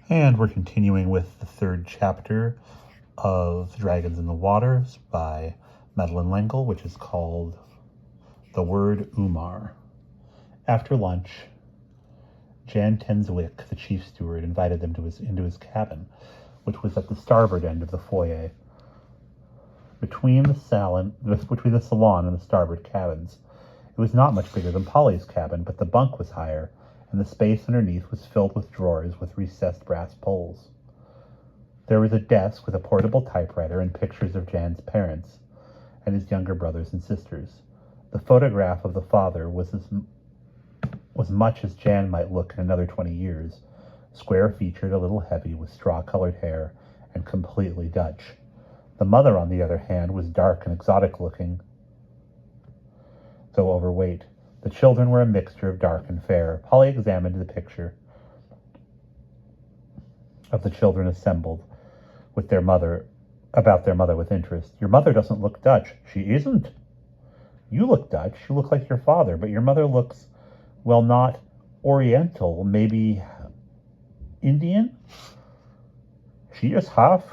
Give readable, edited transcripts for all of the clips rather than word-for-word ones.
And we're continuing with the third chapter of Dragons in the Waters by Madeleine, which is called The Word Umar. After lunch, Jan Tenswick, the chief steward, invited them into his cabin, which was at the starboard end of the foyer. Between the salon and the starboard cabins, it was not much bigger than Polly's cabin, but the bunk was higher, and the space underneath was filled with drawers with recessed brass poles. There was a desk with a portable typewriter and pictures of Jan's parents and his younger brothers and sisters. The photograph of the father was much as Jan might look in another 20 years, square-featured, a little heavy, with straw-colored hair, and completely Dutch. The mother, on the other hand, was dark and exotic-looking, though overweight. The children were a mixture of dark and fair. Polly examined the picture of the children assembled with their mother with interest. "Your mother doesn't look Dutch." "She isn't." "You look Dutch. You look like your father, but your mother looks, well, not Oriental, maybe Indian." "She is half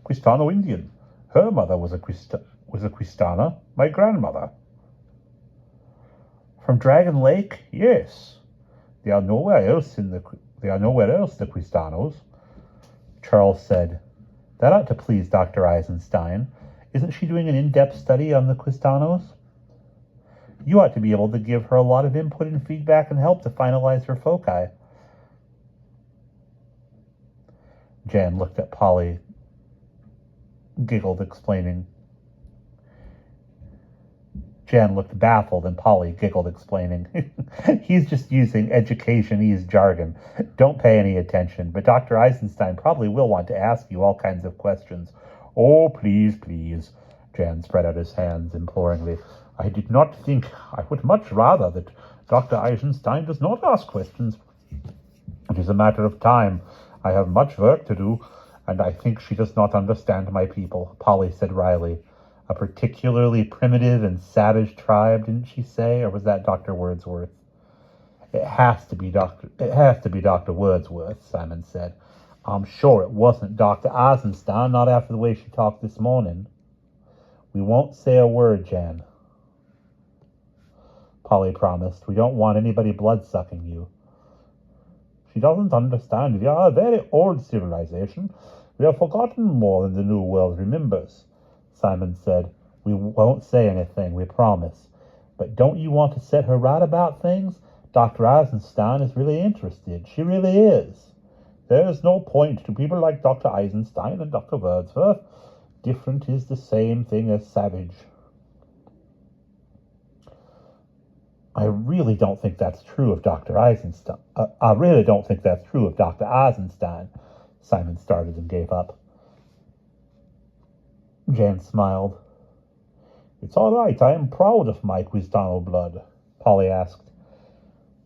Quistano Indian. Her mother was a Quistana, my grandmother." "From Dragon Lake?" "Yes. They are nowhere else, the Quistanos." Charles said, "That ought to please Dr. Eisenstein. Isn't she doing an in-depth study on the Quistanos? You ought to be able to give her a lot of input and feedback and help to finalize her foci." Jan looked at Polly, Jan looked baffled, and Polly giggled, explaining, "He's just using educationese jargon. Don't pay any attention, but Dr. Eisenstein probably will want to ask you all kinds of questions." "Oh, please, please." Jan spread out his hands imploringly. "I did not think. I would much rather that Dr. Eisenstein does not ask questions. It is a matter of time. I have much work to do, and I think she does not understand my people," Polly said wryly. "A particularly primitive and savage tribe, didn't she say? Or was that Dr. Wordsworth?" It has to be Dr. Wordsworth," Simon said. "I'm sure it wasn't Dr. Eisenstein, not after the way she talked this morning." "We won't say a word, Jan," Polly promised. "We don't want anybody blood-sucking you." "She doesn't understand. We are a very old civilization. We have forgotten more than the New World remembers," Simon said. "We won't say anything, we promise. But don't you want to set her right about things? Dr. Eisenstein is really interested. She really is. There is no point to people like Dr. Eisenstein and Dr. Wordsworth. Different is the same thing as savage." I really don't think that's true of Dr. Eisenstein. Simon started and gave up. Jan smiled. "It's all right. I am proud of my Quistano blood." Polly asked,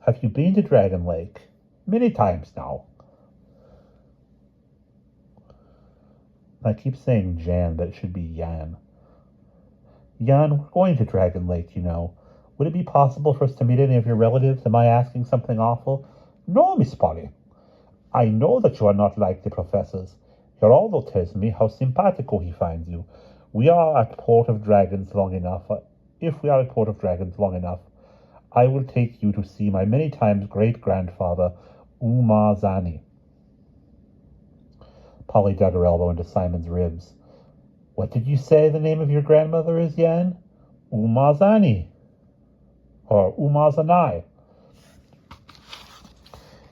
"Have you been to Dragon Lake?" "Many times now." I keep saying Jan, but it should be Jan. "Jan, we're going to Dragon Lake, you know. Would it be possible for us to meet any of your relatives? Am I asking something awful?" "No, Miss Polly. I know that you are not like the professors. Geraldo tells me how simpatico he finds you. If we are at Port of Dragons long enough, I will take you to see my many times great-grandfather, Umar Zani." Polly dug her elbow into Simon's ribs. "What did you say the name of your grandmother is, Jan?" "Umar Zani. Or Umar Zanai."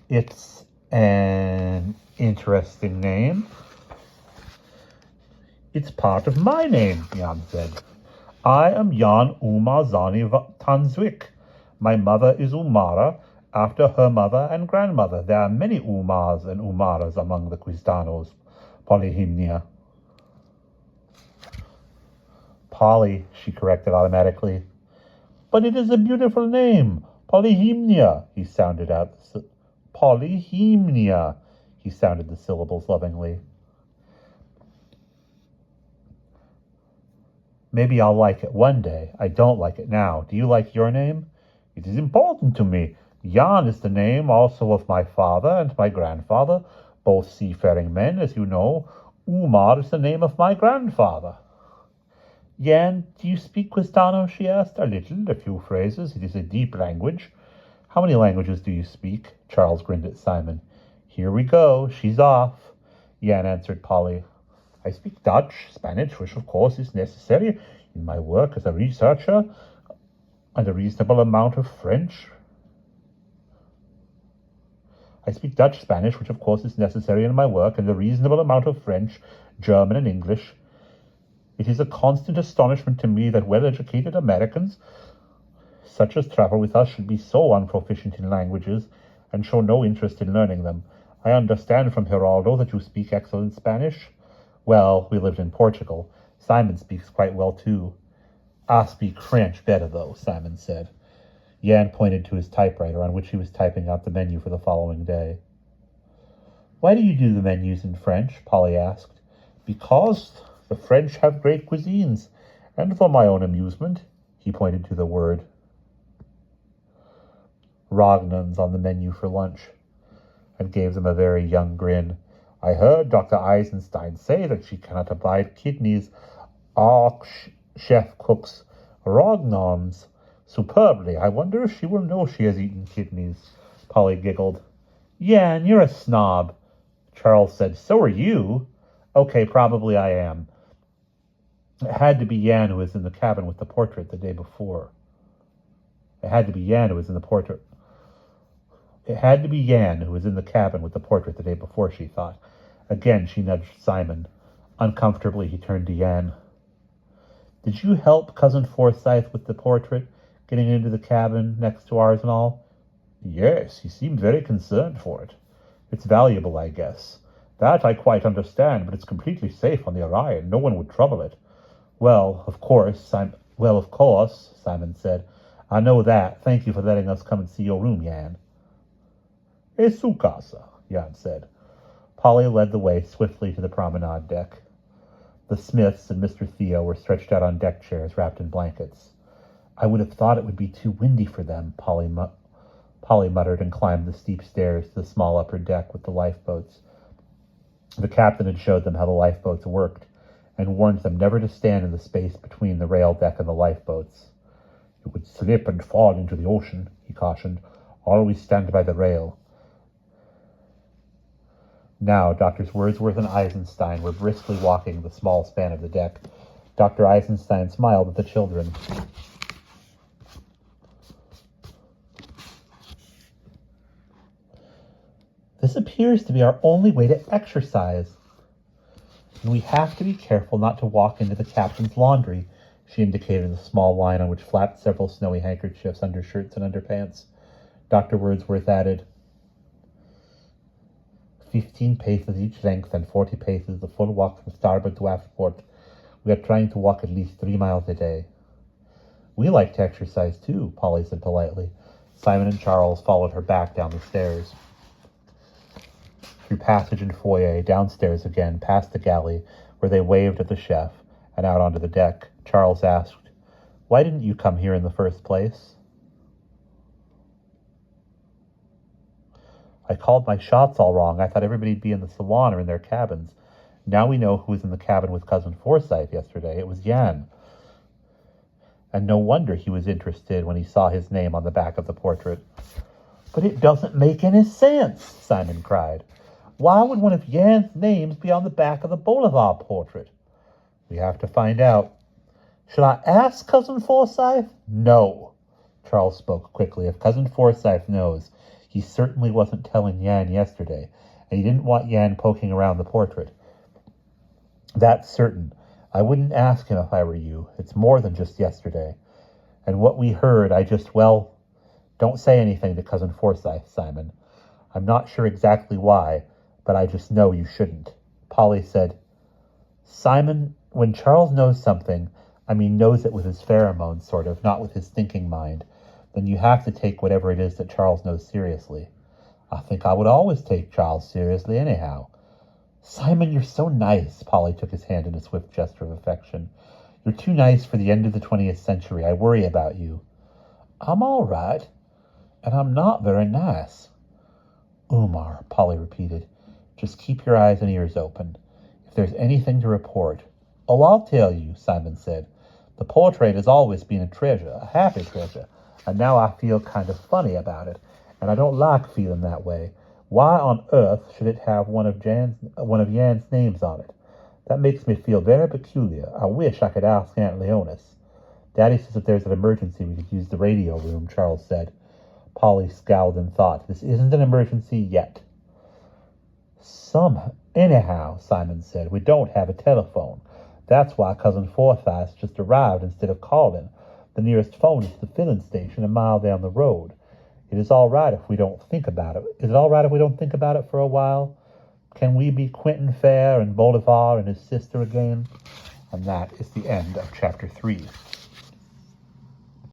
"It's an interesting name." "It's part of my name," Jan said. "I am Jan Umar Zani Tanzwik. My mother is Umara, after her mother and grandmother. There are many Umars and Umaras among the Quistanos." "Polyhymnia." "Polly," she corrected automatically. "But it is a beautiful name. Polyhymnia," he sounded out. "Polyhymnia," he sounded the syllables lovingly. "Maybe I'll like it one day. I don't like it now. Do you like your name?" "It is important to me. Jan is the name also of my father and my grandfather, both seafaring men, as you know. Umar is the name of my grandfather. Jan, do you speak Quistano? She asked. A little, a few phrases. It is a deep language. How many languages do you speak? Charles grinned at Simon. Here we go. She's off. Jan answered Polly. I speak Dutch, Spanish, which of course is necessary in my work as a researcher, and a reasonable amount of French. I speak Dutch, Spanish, which of course is necessary in my work, and a reasonable amount of French, German, and English. It is a constant astonishment to me that well-educated Americans, such as travel with us, should be so unproficient in languages and show no interest in learning them. I understand from Geraldo that you speak excellent Spanish. Well, we lived in Portugal. Simon speaks quite well, too. I speak French better, though, Simon said. Jan pointed to his typewriter, on which he was typing out the menu for the following day. Why do you do the menus in French? Polly asked. Because the French have great cuisines, and for my own amusement. He pointed to the word Rognons on the menu for lunch, and gave them a very young grin. I heard Dr. Eisenstein say that she cannot abide kidneys. Our chef cooks Rognons superbly. I wonder if she will know she has eaten kidneys. Polly giggled. Jan, you're a snob. Charles said, so are you. Okay, probably I am. It had to be Jan who was in the cabin with the portrait the day before. It had to be Jan who was in the portrait. It had to be Jan who was in the cabin with the portrait the day before, she thought. Again, she nudged Simon. Uncomfortably, he turned to Jan. Did you help Cousin Forsyth with the portrait, getting into the cabin next to ours and all? Yes, he seemed very concerned for it. It's valuable, I guess. That I quite understand, but it's completely safe on the Orion. No one would trouble it. Well, of course, Simon said. I know that. Thank you for letting us come and see your room, Jan. Es su casa, Jan said. Polly led the way swiftly to the promenade deck. The Smiths and Mr. Theo were stretched out on deck chairs wrapped in blankets. I would have thought it would be too windy for them, Polly muttered and climbed the steep stairs to the small upper deck with the lifeboats. The captain had showed them how the lifeboats worked, and warned them never to stand in the space between the rail deck and the lifeboats. You would slip and fall into the ocean, he cautioned. Always stand by the rail. Now, Doctors Wordsworth and Eisenstein were briskly walking the small span of the deck. Dr. Eisenstein smiled at the children. This appears to be our only way to exercise. And we have to be careful not to walk into the captain's laundry, she indicated the small line on which flapped several snowy handkerchiefs, undershirts, and underpants. Dr. Wordsworth added, 15 paces each length and 40 paces the full walk from starboard to aftport. We are trying to walk at least 3 miles a day. We like to exercise too, Polly said politely. Simon and Charles followed her back down the stairs. Through passage and foyer, downstairs again, past the galley, where they waved at the chef, and out onto the deck. Charles asked, why didn't you come here in the first place? I called my shots all wrong. I thought everybody'd be in the salon or in their cabins. Now we know who was in the cabin with Cousin Forsyth yesterday. It was Jan. And no wonder he was interested when he saw his name on the back of the portrait. But it doesn't make any sense, Simon cried. Why would one of Jan's names be on the back of the Bolivar portrait? We have to find out. Should I ask Cousin Forsyth? No. Charles spoke quickly. If Cousin Forsyth knows, he certainly wasn't telling Jan yesterday, and he didn't want Jan poking around the portrait. That's certain. I wouldn't ask him if I were you. It's more than just yesterday. And what we heard, don't say anything to Cousin Forsyth, Simon. I'm not sure exactly why, but I just know you shouldn't. Polly said, Simon, when Charles knows something, knows it with his pheromones, sort of, not with his thinking mind, then you have to take whatever it is that Charles knows seriously. I think I would always take Charles seriously anyhow. Simon, you're so nice. Polly took his hand in a swift gesture of affection. You're too nice for the end of the 20th century. I worry about you. I'm all right, and I'm not very nice. Umar, Polly repeated. Just keep your eyes and ears open. If there's anything to report... Oh, I'll tell you, Simon said. The portrait has always been a treasure, a happy treasure, and now I feel kind of funny about it, and I don't like feeling that way. Why on earth should it have one of Jan's names on it? That makes me feel very peculiar. I wish I could ask Aunt Leonis. Daddy says if there's an emergency, we could use the radio room, Charles said. Polly scowled in thought. This isn't an emergency yet. Anyhow, Simon said, we don't have a telephone. That's why Cousin Forsyth just arrived instead of calling. The nearest phone is the filling station a mile down the road. It is all right if we don't think about it. Is it all right if we don't think about it for a while? Can we be Quentin Fair and Bolivar and his sister again? And that is the end of chapter 3.